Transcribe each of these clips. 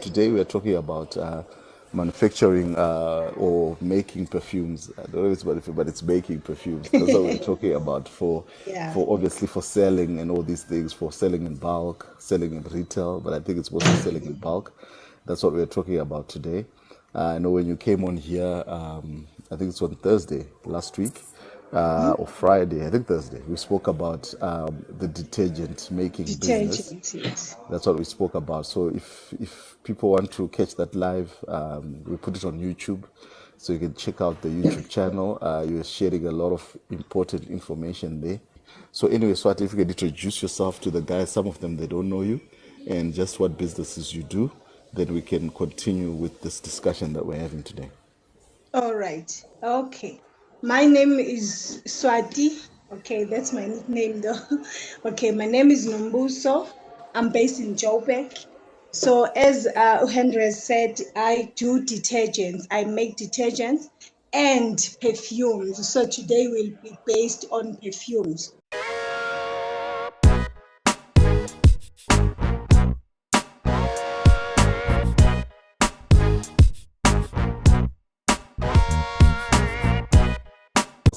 Today we are talking about manufacturing or making perfumes. I don't know if it's perfume, but it's making perfumes. That's what we're talking about Yeah. for obviously for selling and all these things, for selling in bulk, selling in retail, but I think it's mostly selling in bulk. That's what we're talking about today. I know when you came on here, I think it's on Thursday last week Mhm. or Friday, I think Thursday, we spoke about the detergent making business. Detergent, yes. That's what we spoke about. So if people want to catch that live, we put it on YouTube, so you can check out the YouTube channel. You're sharing a lot of important information there. So anyway, Swati, if you can introduce yourself to the guys, some of them they don't know you, and just what businesses you do, then we can continue with this discussion that we're having today. All right. Okay. My name is Swati. Okay, that's my nickname though. Okay, my name is Nombuso. I'm based in Joburg. So as Henry said, I do detergents. I make detergents and perfumes. So today will be based on perfumes.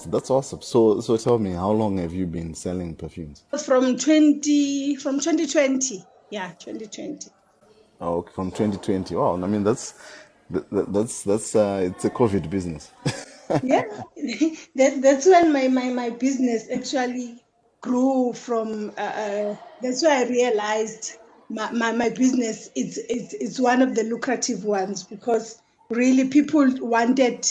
That's awesome. So tell me, how long have you been selling perfumes? From 2020. Yeah, 2020. Oh, okay, from 2020. Wow, I mean that's it's a COVID business. Yeah, that's when my business actually grew from. That's why I realized my business it's one of the lucrative ones because really people wanted.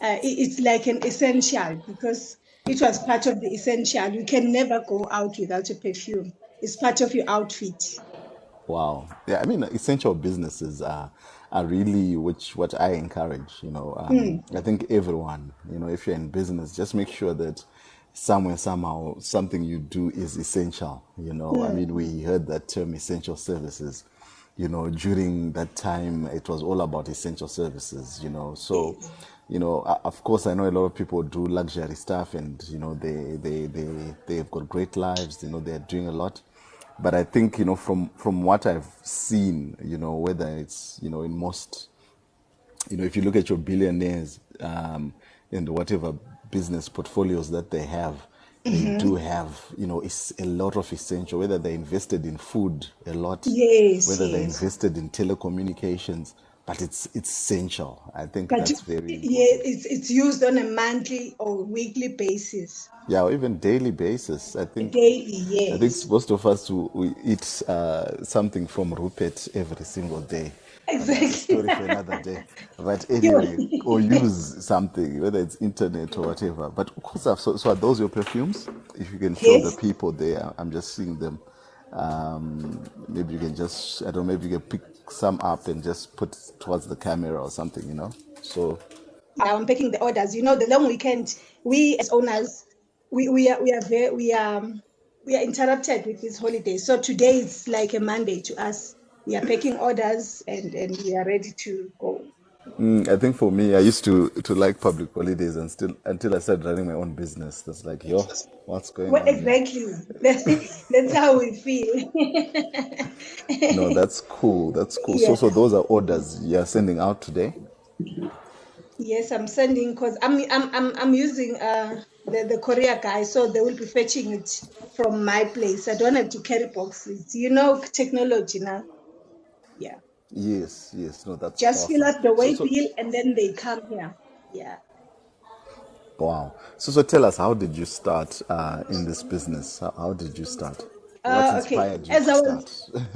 It's like an essential because it was part of the essential. You can never go out without a perfume. It's part of your outfit. Wow. Yeah, I mean, essential businesses are really which what I encourage. Mm, I think everyone, if you're in business, just make sure that somewhere, somehow, something you do is essential. I mm, mean, we heard that term essential services. During that time, it was all about essential services, So, yes. of course, I know a lot of people do luxury stuff and, they've got great lives, they're doing a lot. But I think, from what I've seen, whether it's, in most, if you look at your billionaires and whatever business portfolios that they have, they do Mhm. have, it's a lot of essential, whether they invested in food a lot, Yes, whether they yes. invested in telecommunications, but it's essential. I think But that's very yeah, important. it's used on a monthly or weekly basis. Yeah, or even daily basis. I think Daily, I think yes. most of us we eat something from Rupert every single day, but that's a Exactly. story for another day. But anyway, or You- use something, whether it's internet or whatever. But of course, so are those your perfumes? If you can show the yes. people there, I'm just seeing them. Maybe you can just, I don't know, maybe you can pick some up and just put towards the camera or something. So, I'm picking the orders. The long weekend, we as owners, we are interrupted with this holiday. So today is like a Monday to us. We are packing orders and we are ready to go. I think for me, I used to like public holidays and still until I started running my own business. That's like, yo, what's going What on here? exactly? That's how we feel. No, that's cool. That's cool. So, Yeah. so those are orders you're sending out today. Yes, I'm sending because I'm using the courier guy, so they will be fetching it from my place. I don't have to carry boxes. Technology now. Yeah. Yes, yes. No, that's Just fill awesome. up the So, way so bill and then they come here. Yeah. wow. So tell us, how did you start in this business? How did you start? What Okay. inspired you As to I was start?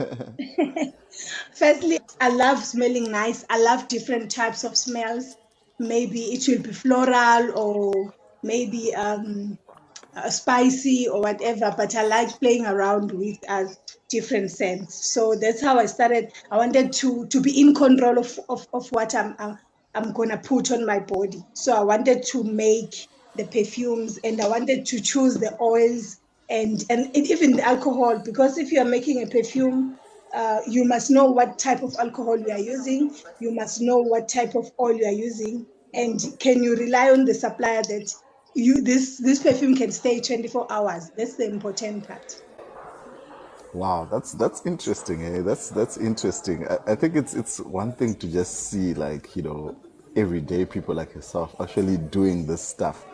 Firstly, I love smelling nice. I love different types of smells. Maybe it will be floral or maybe spicy or whatever, but I like playing around with different scents. So that's how I started. I wanted to be in control of what I'm gonna put on my body. So I wanted to make the perfumes and I wanted to choose the oils and even the alcohol because if you are making a perfume, you must know what type of alcohol you are using. You must know what type of oil you are using, and can you rely on the supplier that this perfume can stay 24 hours. That's the important part. Wow, that's interesting. Eh? That's interesting. I think it's one thing to just see like everyday people like yourself actually doing this stuff,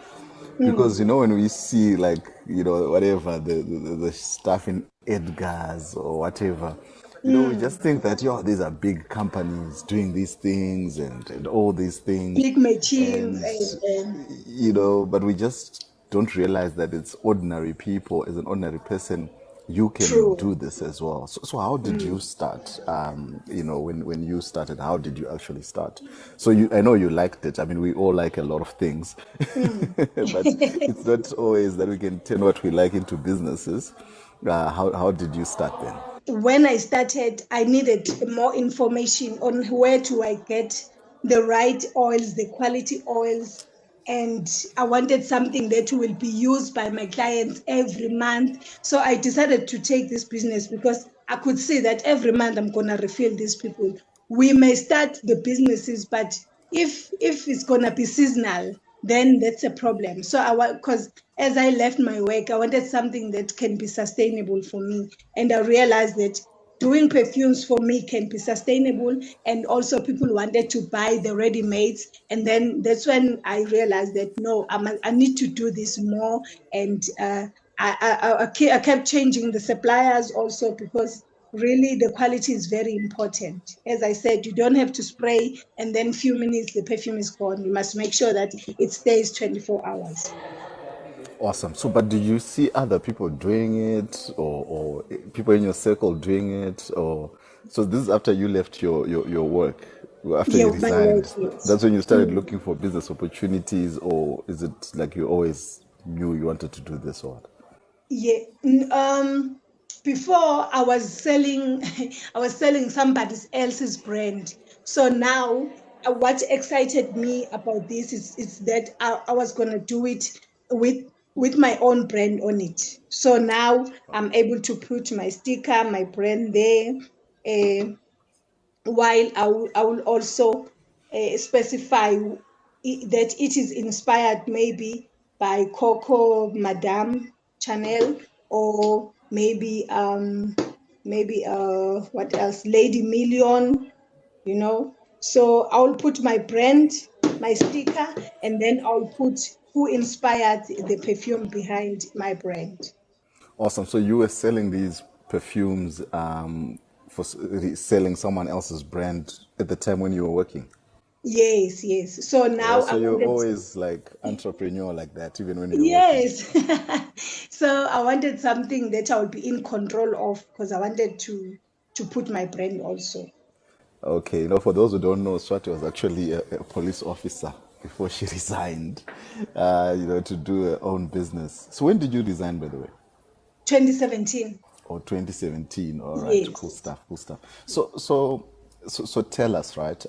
because Mm, when we see like whatever the stuff in Edgar's or whatever, we mm. just think that these are big companies doing these things and all these things, Big machines and and but we just don't realize that it's ordinary people. As an ordinary person, you can true. do this as well. So how did you Mm. start? When you started, how did you actually start? So I know you liked it. I mean, we all like a lot of things, Mm. but it's not always that we can turn what we like into businesses. How did you start then? When I started, I needed more information on where do I get the right oils, the quality oils, and I wanted something that will be used by my clients every month. So I decided to take this business because I could see that every month I'm gonna refill these people. We may start the businesses, but if it's gonna be seasonal, then that's a problem. So I want, because as I left my work, I wanted something that can be sustainable for me, and I realized that doing perfumes for me can be sustainable, and also people wanted to buy the ready-mades, and then that's when I realized that no, I need to do this more. And I kept changing the suppliers also, because really the quality is very important. As I said, you don't have to spray and then few minutes the perfume is gone. You must make sure that it stays 24 hours. Awesome. So, but do you see other people doing it, or people in your circle doing it, or so this is after you left your work, after Yeah, you my work, resigned? yes. That's when you started Mm. looking for business opportunities, or is it like you always knew you wanted to do this, or what? Yeah. Before I was selling, I was selling somebody else's brand. So now, what excited me about this is that I was gonna do it with with my own brand on it. So now I'm able to put my sticker, my brand there. Uh, while I will also specify that it is inspired maybe by Coco Madame Chanel, or maybe what else, Lady Million, you know. So I'll put my brand, my sticker, and then I'll put who inspired the perfume behind my brand. Awesome. So you were selling these perfumes for selling someone else's brand at the time when you were working. Yes, yes. So Oh, now I so you're wanted. always like entrepreneur like that, even when you're working. Yes. So I wanted something that I would be in control of, because I wanted to put my brand also. Okay, for those who don't know, Swati was actually a police officer before she resigned, to do her own business. So when did you resign, by the way? 2017. Or 2017? All right, cool Yes. stuff, cool stuff. So tell us, right?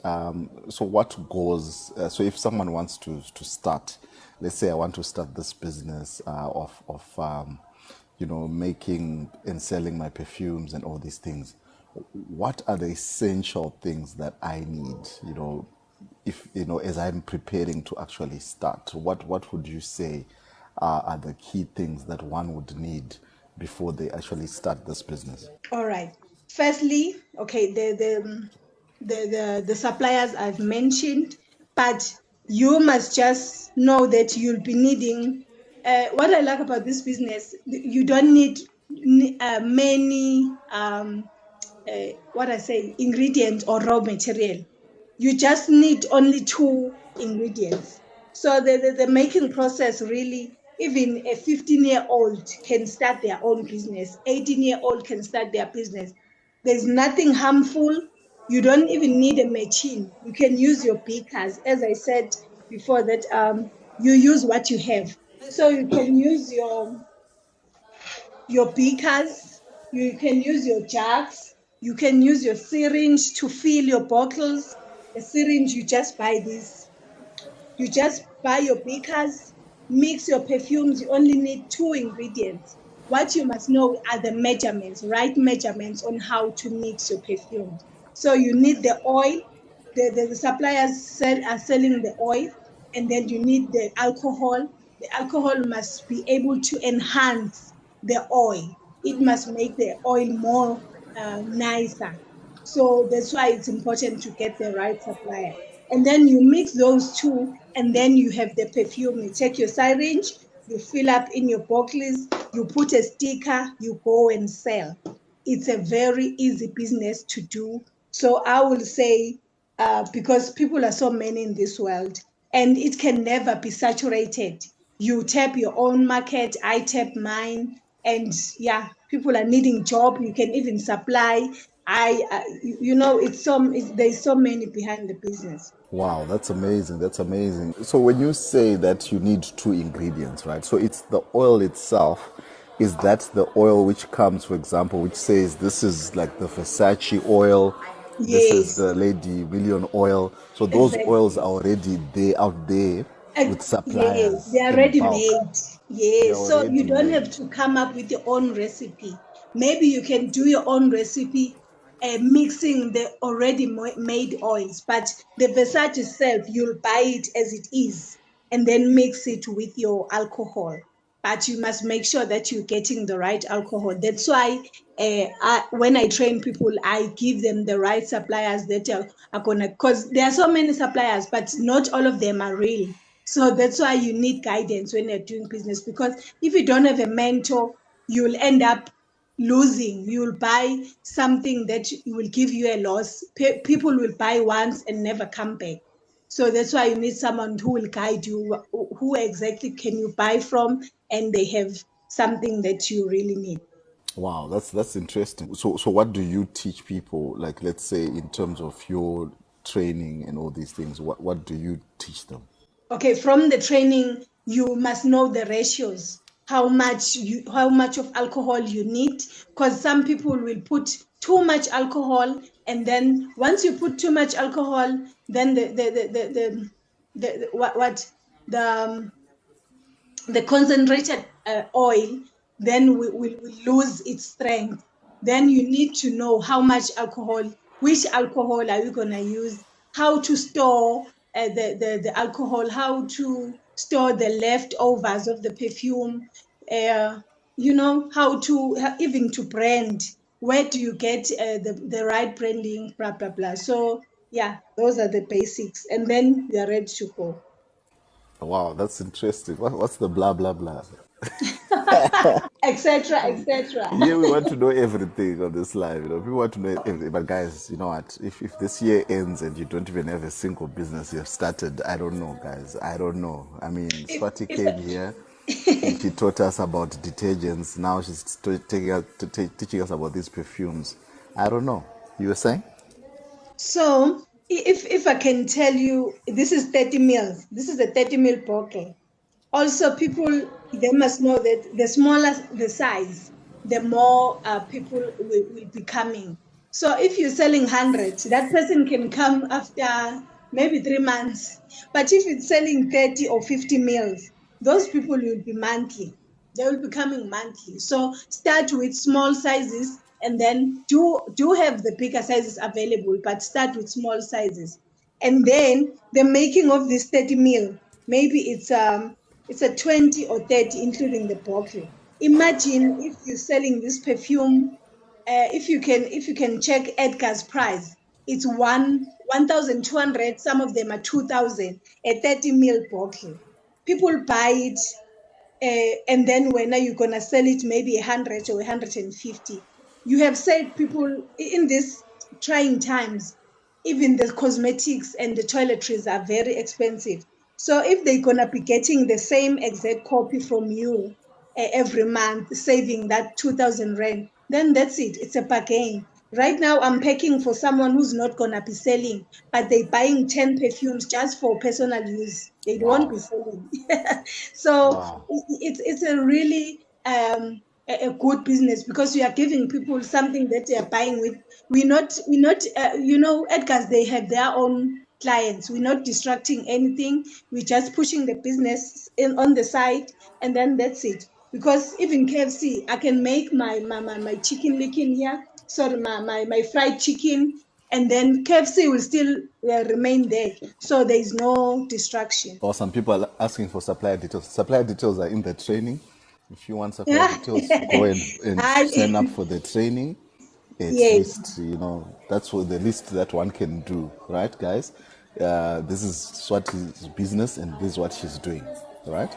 So what goes? So if someone wants to start, let's say I want to start this business of making and selling my perfumes and all these things. What are the essential things that I need? If as I'm preparing to actually start, what would you say are the key things that one would need before they actually start this business? All right. Firstly, okay, the suppliers I've mentioned, but you must just know that you'll be needing. What I like about this business, you don't need many what I say, ingredient or raw material. You just need only two ingredients. So the making process really, even a 15-year-old can start their own business, 18-year-old can start their business. There's nothing harmful. You don't even need a machine. You can use your beakers. As I said before, that you use what you have. So you can use your beakers, you can use your jugs, you can use your syringe to fill your bottles. The syringe, you just buy this. You just buy your beakers, mix your perfumes. You only need two ingredients. What you must know are the measurements, right measurements on how to mix your perfumes. So you need the oil. The suppliers are selling the oil, and then you need the alcohol. The alcohol must be able to enhance the oil. it must make the oil more nicer. So that's why it's important to get the right supplier. And then you mix those two, and then you have the perfume. You take your syringe, you fill up in your bottles, you put a sticker, you go and sell. It's a very easy business to do. So I will say, because people are so many in this world, and it can never be saturated. You tap your own market, I tap mine, and yeah, people are needing job. You can even supply. There's so many behind the business. Wow, that's amazing. That's amazing. So when you say that you need two ingredients, right? So it's the oil itself. Is that the oil which comes, for example, which says this is like the Versace oil, this is Yes, the Lady Million oil. So those oils are exactly. already there out there with Yes, they suppliers are in ready bulk. made. They're Yes, so you already don't have made. to come up with your own recipe. Maybe you can do your own recipe, mixing the already made oils. But the Versace itself, you'll buy it as it is and then mix it with your alcohol. But you must make sure that you're getting the right alcohol. That's why when I train people, I give them the right suppliers that are gonna, because there are so many suppliers, but not all of them are real. So that's why you need guidance when you're doing business, because if you don't have a mentor, you'll end up losing. You'll buy something that will give you a loss. People will buy once and never come back. So that's why you need someone who will guide you. Who exactly can you buy from, and they have something that you really need. Wow, that's interesting. So what do you teach people? Like, let's say in terms of your training and all these things, what do you teach them? Okay, from the training, you must know the ratios, how much of alcohol you need, because some people will put too much alcohol, and then once you put too much alcohol, then the what the the concentrated oil then will lose its strength. Then you need to know how much alcohol, which alcohol are you going to use, how to store the alcohol, how to store the leftovers of the perfume, uh, how to even to brand. Where do you get the right branding, blah, blah, blah. So, yeah, those are the basics. And then you're ready to go. Wow, that's interesting. What's the blah blah blah? Etc., etc. Yeah, we want to know everything on this live. People want to know everything. But guys, you know what? If this year ends and you don't even have a single business you've started, I don't know, guys. I don't know. I mean, if, Swati if came here. She taught us about detergents. Now she's teaching us about these perfumes. I don't know. You were saying? So if I can tell you, this is 30 mils. This is a 30 mil bottle. Also, people, they must know that the smaller the size, the more people will be coming. So if you're selling 100, that person can come after maybe 3 months. But if it's selling 30 or 50 mils, those people will be monthly. They will be coming monthly. So start with small sizes, and then do have the bigger sizes available, but start with small sizes. And then the making of this 30 mil, maybe it's a 20 or 30, including the bottle. Imagine if you're selling this perfume, if you can check Edgar's price, it's 1,200. Some of them are 2,000. A 30 ml bottle. People buy it, and then when are you gonna sell it? Maybe 100 or 150. You have said people in these trying times, even the cosmetics and the toiletries are very expensive. So if they're gonna be getting the same exact copy from you every month, saving that 2,000 rand, then that's it. It's a bargain. Right now, I'm packing for someone who's not gonna be selling, but they're buying 10 perfumes just for personal use. They won't Wow. be selling. So Wow. it's a really a good business, because you are giving people something that they are buying with. We're not Edgar's, they have their own clients. We're not distracting anything. We're just pushing the business in on the side, and then that's it. Because even KFC, I can make my chicken licken here, sorry, my fried chicken, and then KFC will still remain there. So there is no distraction. Or some people are asking for supplier details. Supplier details are in the training. If you want Safari Yeah. Details, go and sign up I, for the training. At yes, least, that's what the least that one can do, right, guys? This is Swati's business, and this is what she's doing, right?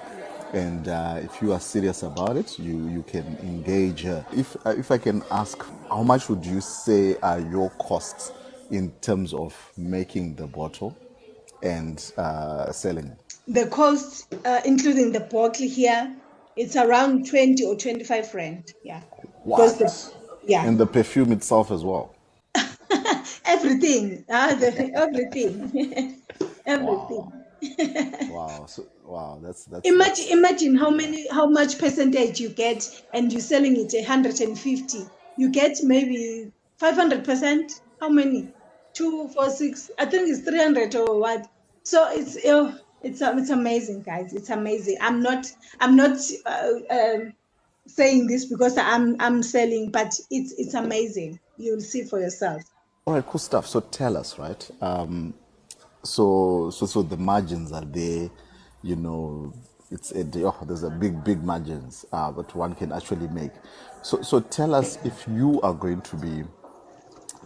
And if you are serious about it, you can engage her. If I can ask, how much would you say are your costs in terms of making the bottle and selling it? the cost, including the bottle here, it's around 20 or 25 rand. Yeah. Because What? yeah, And the perfume itself as well. everything, everything, Wow. everything. Wow. So wow, that's Imagine yeah. how much percentage you get, and you're selling it 150. You get maybe 500%. How many? 246. I think it's 300 or what. So it's amazing, guys. It's amazing. I'm not saying this because I'm selling, but it's amazing. You'll see for yourself. All right, cool stuff. So tell us, right? So the margins are there, you know. There's a big margins that one can actually make. So tell us, if you are going to be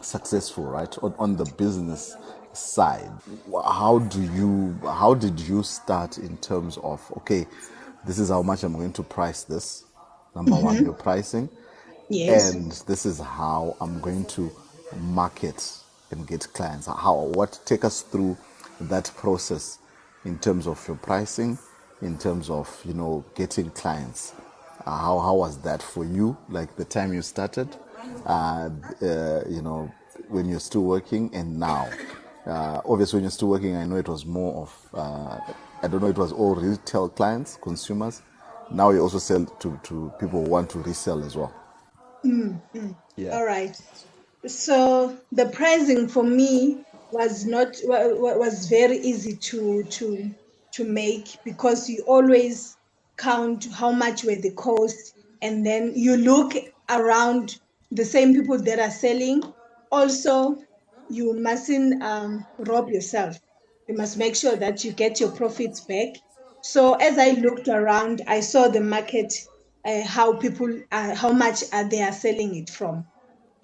successful, right, on the business side, how did you start in terms of, okay, this is how much I'm going to price this. Number one, your pricing, Yes. and this is how I'm going to market and get clients. What take us through that process in terms of your pricing, in terms of getting clients. How was that for you? Like the time you started, when you're still working, and now. Obviously, when you're still working, I know it was more of I don't know, it was all retail clients, consumers. Now you also sell to people who want to resell as well. Mm, mm. Yeah. All right. So the pricing for me was not was very easy to make, because you always count how much were the cost, and then you look around the same people that are selling. Also, you mustn't rob yourself. You must make sure that you get your profits back. So as I looked around, I saw the market, how people, how much are they are selling it from,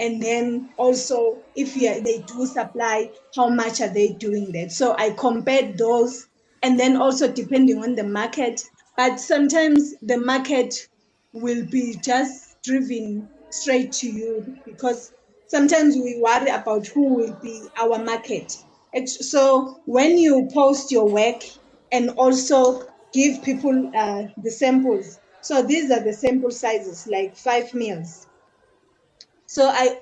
and then also if they do supply, how much are they doing that. So I compared those, and then also depending on the market. But sometimes the market will be just driven straight to you, because sometimes we worry about who will be our market. So when you post your work and also give people the samples, so these are the sample sizes, like 5 mils. So I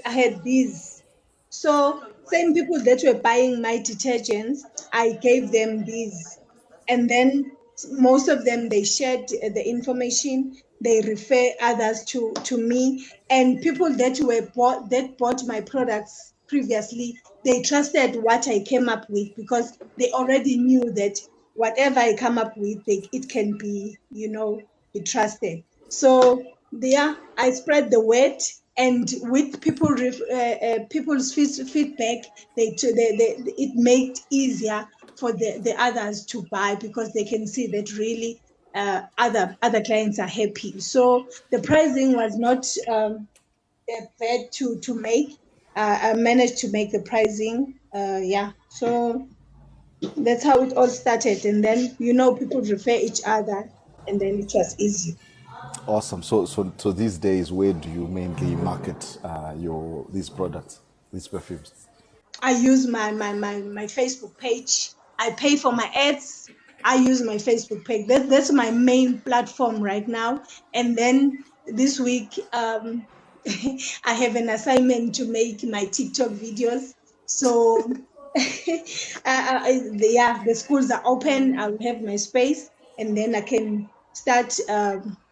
had these. So same people that were buying my detergents, I gave them these. And then most of them, they shared the information, they refer others to me. And people that bought my products previously, they trusted what I came up with, because they already knew that whatever I come up with, it can be trusted. So yeah, I spread the word, and with people's feedback, it made easier for the others to buy, because they can see that really other clients are happy. So the pricing was not bad to make. I managed to make the pricing. Yeah, so that's how it all started, and then people refer each other, and then it was easy. Awesome. So these days, where do you mainly market your these products, these perfumes? I use my Facebook page. I pay for my ads. I use my Facebook page. That's my main platform right now. And then this week, I have an assignment to make my TikTok videos. So, yeah, the schools are open. I'll have my space, and then I can start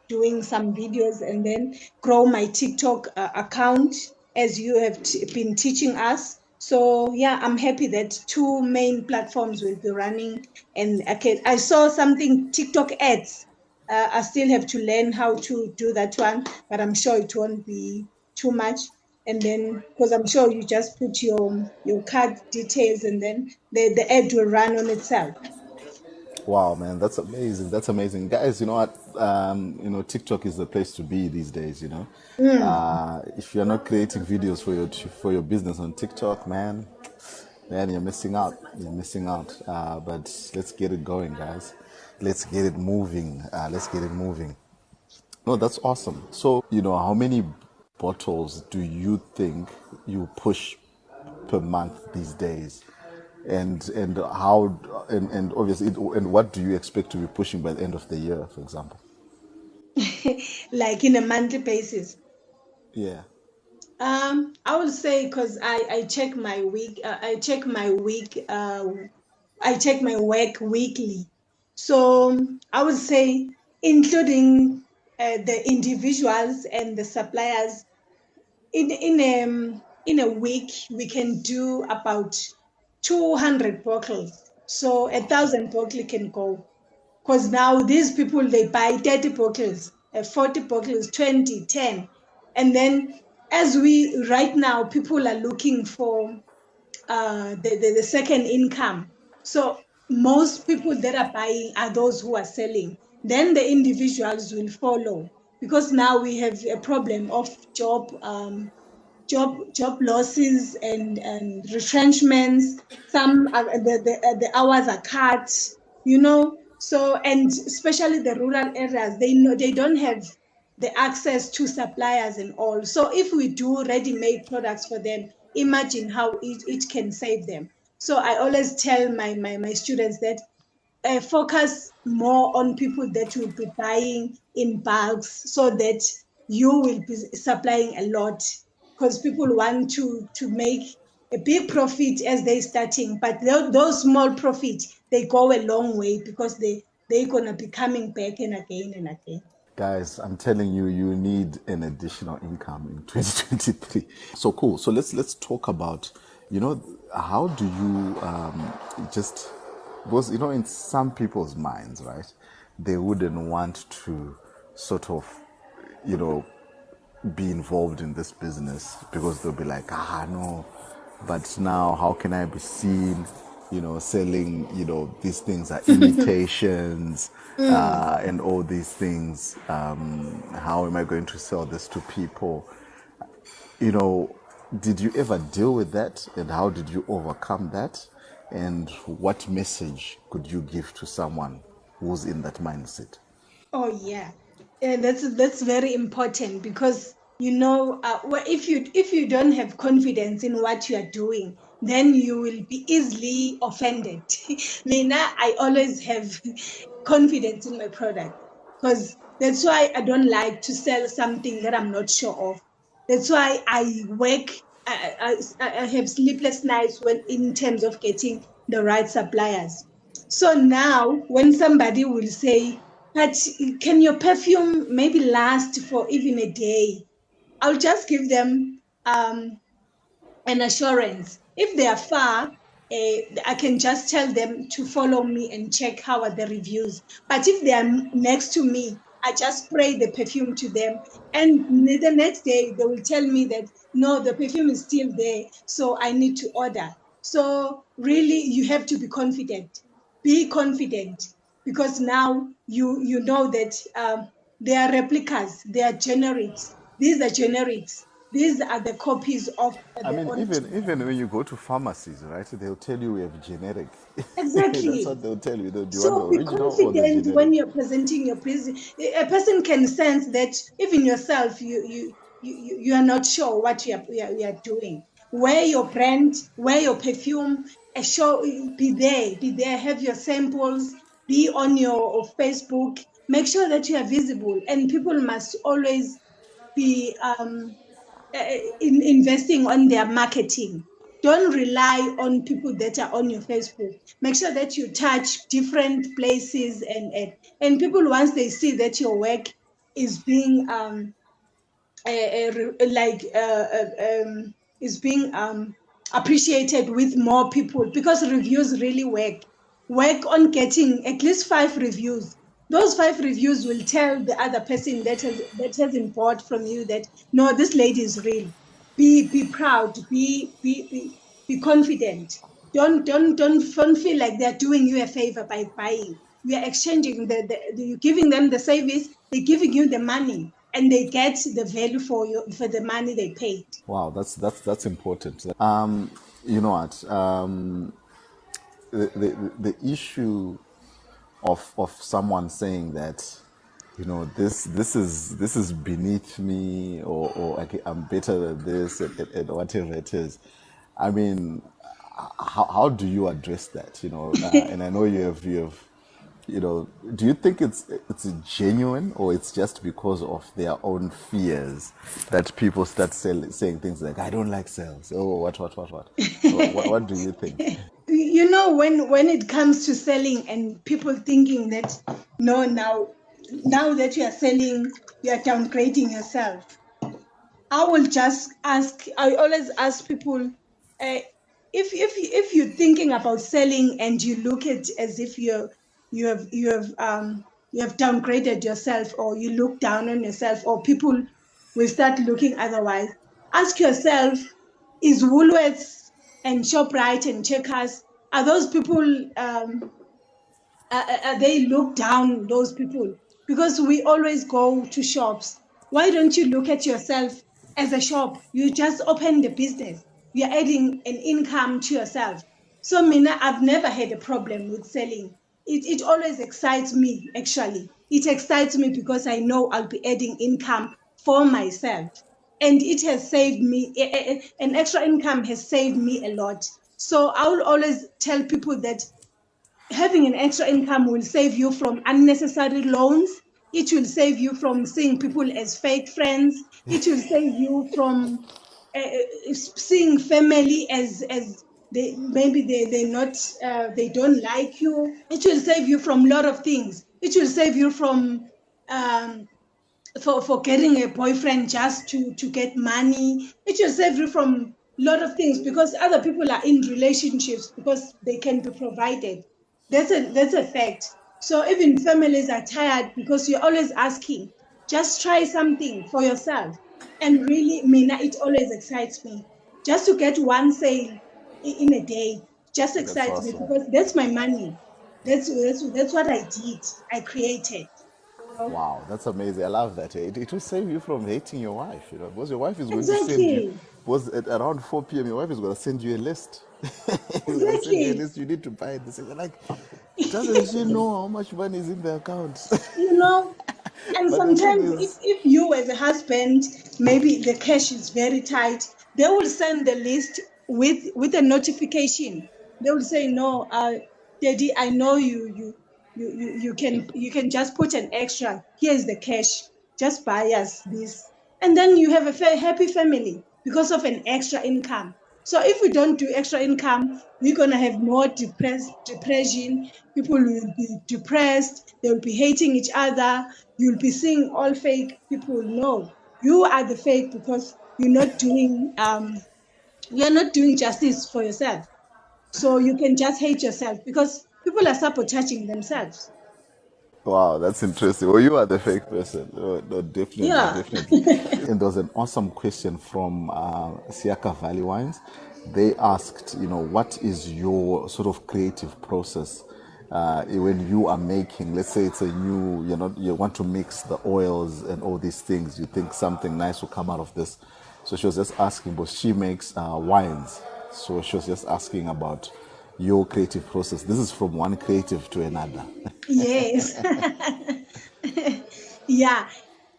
doing some videos, and then grow my TikTok account, as you have been teaching us. So yeah, I'm happy that two main platforms will be running, and I saw something TikTok ads. I still have to learn how to do that one, but I'm sure it won't be too much. And then, because I'm sure you just put your card details, and then the ad will run on itself. Wow, man, that's amazing. That's amazing, guys. You know what? TikTok is the place to be these days. Mm. If you're not creating videos for your business on TikTok, man, you're missing out. You're missing out. But let's get it going, guys. Let's get it moving. Let's get it moving. No, that's awesome. So, how many bottles do you think you push per month these days? And how and obviously and what do you expect to be pushing by the end of the year, for example? Like in a monthly basis. Yeah. I would say because I check my week, I check my work weekly. So I would say, including the individuals and the suppliers, in a week we can do about 200 bottles. So 1,000 bottles can go. Because now these people, they buy 30 bottles, 40 bottles, 20, 10. And then as we, right now, people are looking for the second income. So most people that are buying are those who are selling. Then the individuals will follow, because now we have a problem of job losses and retrenchments. Some are, the hours are cut, so, and especially the rural areas, they know they don't have the access to suppliers and all. So if we do ready-made products for them, imagine how it can save them. So I always tell my students that focus more on people that will be buying in bulks, so that you will be supplying a lot, because people want to make a big profit as they starting, but those small profits, they go a long way, because they're gonna be coming back and again and again. Guys, I'm telling you, you need an additional income in 2023. So cool. So let's talk about, how do you just because in some people's minds, right, they wouldn't want to sort of, you know, be involved in this business because they'll be like, no, but now how can I be seen, selling, these things are imitations, Mm. and all these things. How am I going to sell this to people? You know, did you ever deal with that, and how did you overcome that? And what message could you give to someone who's in that mindset? Oh yeah, that's very important, because if you don't have confidence in what you are doing, then you will be easily offended. Mina, I always have confidence in my product, because that's why I don't like to sell something that I'm not sure of. That's why I work. I have sleepless nights when in terms of getting the right suppliers. So now, when somebody will say, but can your perfume maybe last for even a day? I'll just give them an assurance. If they are far, I can just tell them to follow me and check how are the reviews. But if they are next to me, I just spray the perfume to them. And the next day, they will tell me that, no, the perfume is still there, so I need to order. So really, you have to be confident. Be confident, because now you know that they are replicas, they are generics. These are generics. These are the copies of I the mean, original. even when you go to phamarcies, right? They'll tell you we have generic. That's Exactly. what they'll tell you. Do you want the So be original or the confident generic? when you're presenting your present. A person can sense that even yourself, you are not sure what you are doing. Wear your brand, wear your perfume, show, be there, have your samples, be on your Facebook, make sure that you are visible, and people must always be investing on their marketing. Don't rely on people that are on your Facebook. Make sure that you touch different places, and people, once they see that your work is being like is being appreciated with more people, because reviews really work on getting at least 5 reviews. Those 5 reviews will tell the other person that hasn't bought from you that, no, this lady is real. Be proud, be confident. Don't feel like they're doing you a favor by buying. we are exchanging you're giving them the service, they're giving you the money, and they get the value for the money they paid. Wow, that's important. You know what? The issue of someone saying that, you know, this is beneath me, or okay, I'm better than this, and whatever it is. I mean, how do you address that? You know, and I know you have, you know, do you think it's genuine, or it's just because of their own fears that people start saying things like, I don't like sales, oh, what do you think? You know, when it comes to selling and people thinking that, no, now that you are selling, you are downgrading yourself. I always ask people, if you're thinking about selling and you look at as if you have downgraded yourself, or you look down on yourself, or people will start looking otherwise. Ask yourself, is Woolworths and ShopRite and Checkers, are those people, they look down those people? Because we always go to shops. Why don't you look at yourself as a shop? You just open the business. You're adding an income to yourself. So Mina, I've never had a problem with selling. It always excites me, actually. It excites me because I know I'll be adding income for myself. And it has saved me, an extra income has saved me a lot. So I will always tell people that having an extra income will save you from unnecessary loans. It will save you from seeing people as fake friends. It will save you from seeing family as they don't like you. It will save you from a lot of things. It will save you from um, for getting a boyfriend just to get money. It will save you from a lot of things, because other people are in relationships because they can be provided. That's a fact. So even families are tired because you're always asking, just try something for yourself. And really, Mina, it always excites me. Just to get one sale in a day just That's excites me, awesome. because that's my money. That's what I did. I created. You know? Wow, that's amazing. I love that. It will save you from hating your wife, you know, because your wife is going to send you, Exactly. was at around 4 p.m. Your wife is going to send you a list. He's going to send you a Exactly. list. You need to buy this. And you're like, doesn't she know how much money is in the account? You know, and But the thing sometimes is, if you as a husband, maybe the cash is very tight, they will send the list with a notification. They will say, no, Daddy, I know you can just put an extra. Here's the cash. Just buy us this. And then you have a happy family because of an extra income. So if we don't do extra income, we're gonna have more depression. People will be depressed. They will be hating each other. You'll be seeing all fake people. No, you are the fake because you're not doing justice for yourself. So you can just hate yourself because people are sabotaging themselves. wow, that's interesting. Well, you are the fake person. No, definitely, Yeah. definitely. And there was an awesome question from Siaka Valley Wines. They asked, you know, what is your sort of creative process when you are making, let's say it's a new, you want to mix the oils and all these things. You think something nice will come out of this. So she was just asking, but she makes wines. So she was just asking about your creative process. This is from one creative to another. Yes. Yeah.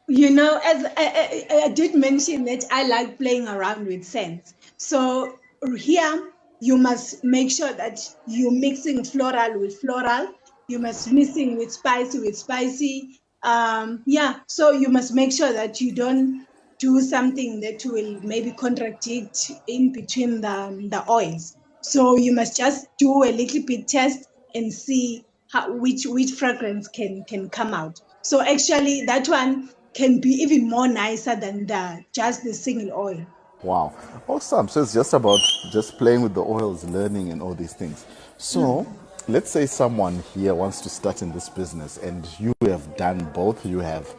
You know, as I did mention that I like playing around with scents. So here, you must make sure that you're mixing floral with floral. You must mixing with spicy. Yeah. So you must make sure that you don't do something that will maybe contradict in between the oils. So you must just do a little bit test and see which fragrance can come out. So actually, that one can be even more nicer than just the single oil. Wow. Awesome. So it's just about just playing with the oils, learning, and all these things. So let's say someone here wants to start in this business and you have done both. You have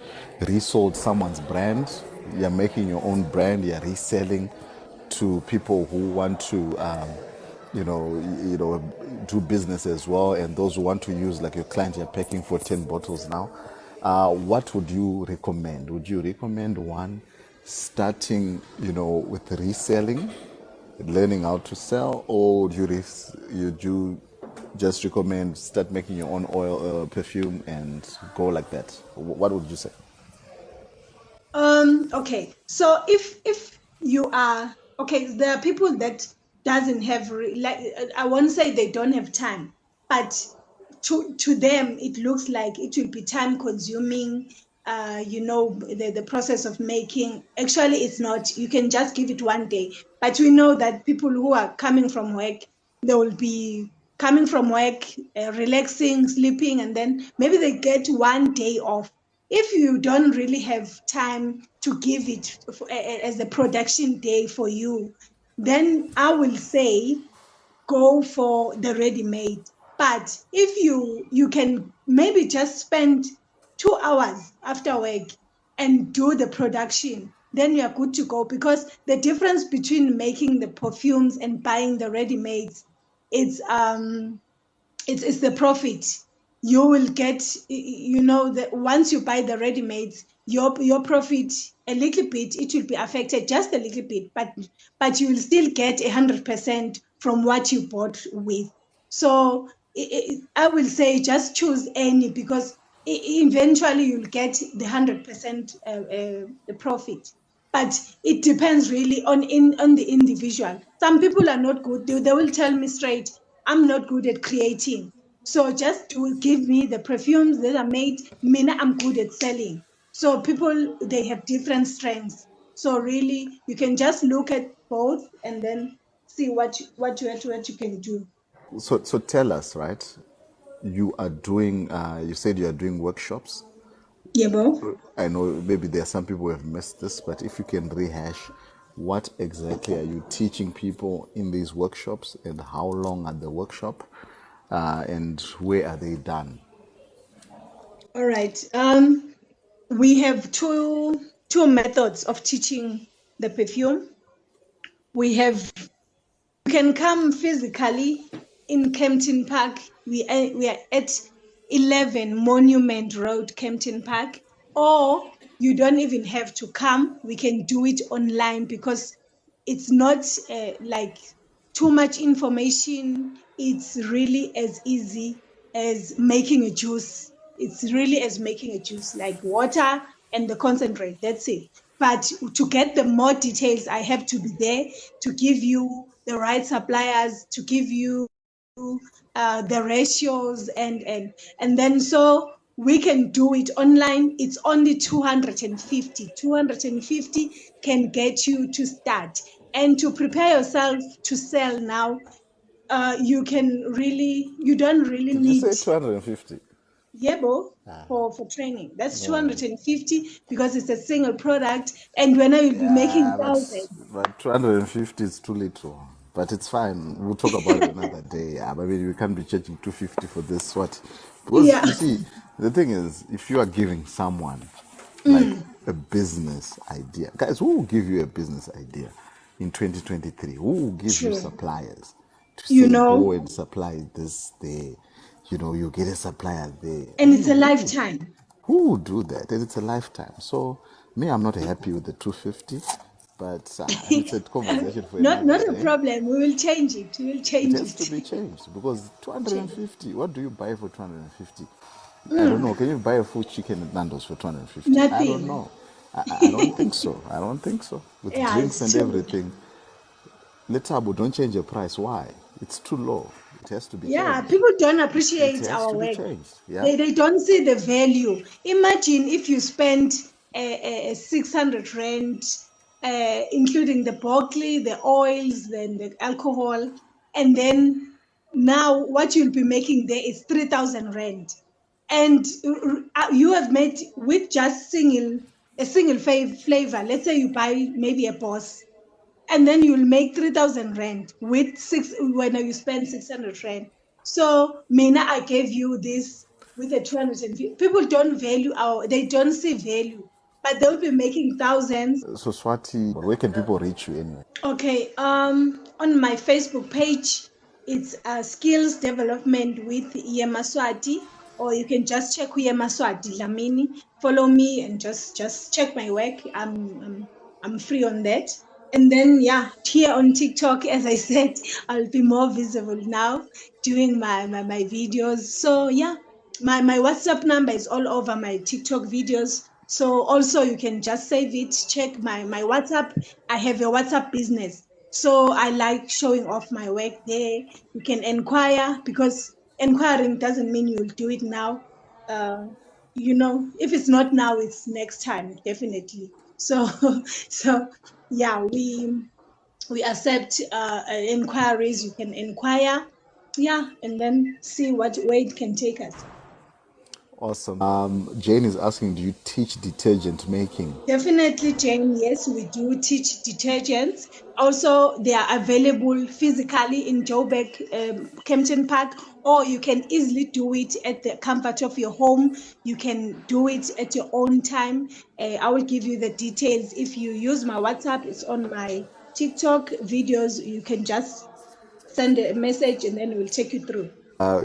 resold someone's brand, you're making your own brand, you're reselling to people who want to do business as well, and those who want to use, like your client, you're packing for 10 bottles now, what would you recommend? Would you recommend one starting, with reselling, learning how to sell, or you just recommend start making your own oil, perfume, and go like that? What would you say? Okay, so if you are okay, there are people that doesn't have like, I won't say they don't have time, but to them it looks like it will be time consuming. The process of making, actually it's not. You can just give it one day, but we know that people who are coming from work, they will be coming from work, relaxing, sleeping, and then maybe they get one day off. If you don't really have time to give it as a production day for you, then I will say go for the ready-made. But if you can maybe just spend 2 hours after work and do the production, then you are good to go, because the difference between making the perfumes and buying the ready-mades, it's it's the profit. You will get, that once you buy the ready-mades, your profit a little bit, it will be affected just a little bit, but you will still get 100% from what you bought with. So I will say just choose any, because eventually you'll get the 100% the profit. But it depends really on the individual. Some people are not good. They will tell me straight, I'm not good at creating. So just to give me the perfumes that are made, Mina, I'm good at selling. So people, they have different strengths. So really, you can just look at both and then see what you can do. So tell us, right? You are doing. You said you are doing workshops. Yeah, Bo? I know maybe there are some people who have missed this, but if you can rehash, what exactly are you teaching people in these workshops, and how long are the workshop, and where are they done? All right. We have two methods of teaching the perfume. We have You can come physically in Kempton Park. We are at 11 Monument Road, Kempton Park. Or you don't even have to come. We can do it online, because it's not like too much information. It's really as easy as making a juice. It's really as making a juice, like water and the concentrate. That's it. But to get the more details, I have to be there to give you the right suppliers, to give you the ratios, and then so we can do it online. It's only 250. 250 can get you to start. And to prepare yourself to sell now, you don't really Did you need say 250? Yebo for training. That's 250, because it's a single product, and when I will be making Yeah, thousands. but 250 is too little. But it's fine. We'll talk about it another day. Yeah, but maybe we can't be charging 250 for this. What? Because Yeah. you see, the thing is, if you are giving someone like Mm, a business idea, guys, who will give you a business idea in 2023? Who will give you true. suppliers to You say go know, and supply this there? You get a supplier there. and it's a lifetime. Who would do that? And it's a lifetime. So me, I'm not happy with the 250, but it's a conversation for another Not a day. problem. We will change it. We will It change has it. to be changed because Change. 250. What do you buy for 250? I don't know. Mm, Can you buy a full chicken at Nando's for 250? I don't nothing. know. I don't think so. I don't think so. With Yeah, drinks it's and too. everything, Letabo, don't change the price. Why? It's too low. It has to be Yeah, changed. people don't It appreciate has our to be work. changed. Yeah. They don't see the value. Imagine if you spend 600 rand, including the broccoli, the oils, then the alcohol, and then now what you'll be making there is 3,000 rand. And you have made with just a single flavor. Let's say you buy maybe a boss, and then you'll make 3,000 rand with six when you spend 600 rand. So Mina, I gave you this with a 250. People don't value they don't see value, but they'll be making thousands. So Swati, where can people reach you anyway? Okay, on my Facebook page, It's skills development with Yema Swati, or you can just check Yema Swati Lamini. Follow me and just check my work. I'm free on that. And then yeah, here on TikTok, as I said, I'll be more visible now doing my videos. So yeah, my WhatsApp number is all over my TikTok videos. So also you can just save it, check my WhatsApp. I have a WhatsApp business. So I like showing off my work there. You can inquire, because inquiring doesn't mean you'll do it now. Uh, if it's not now, it's next time, definitely. So, so yeah, we accept inquiries. You can inquire, yeah, and then see what way it can take us. Awesome. Jane is asking, do you teach detergent making? Definitely, Jane. Yes, we do teach detergents. Also, they are available physically in Joburg, Kempton Park, or you can easily do it at the comfort of your home. You can do it at your own time. I will give you the details. If you use my WhatsApp, it's on my TikTok videos. You can just send a message and then we'll take you through.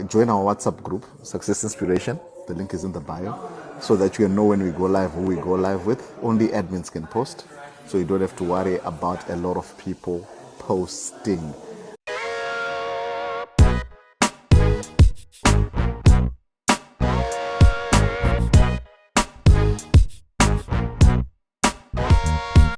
Join our WhatsApp group, Success Inspiration. The link is in the bio, so that you can know when we go live, who we go live with. Only admins can post, so you don't have to worry about a lot of people posting.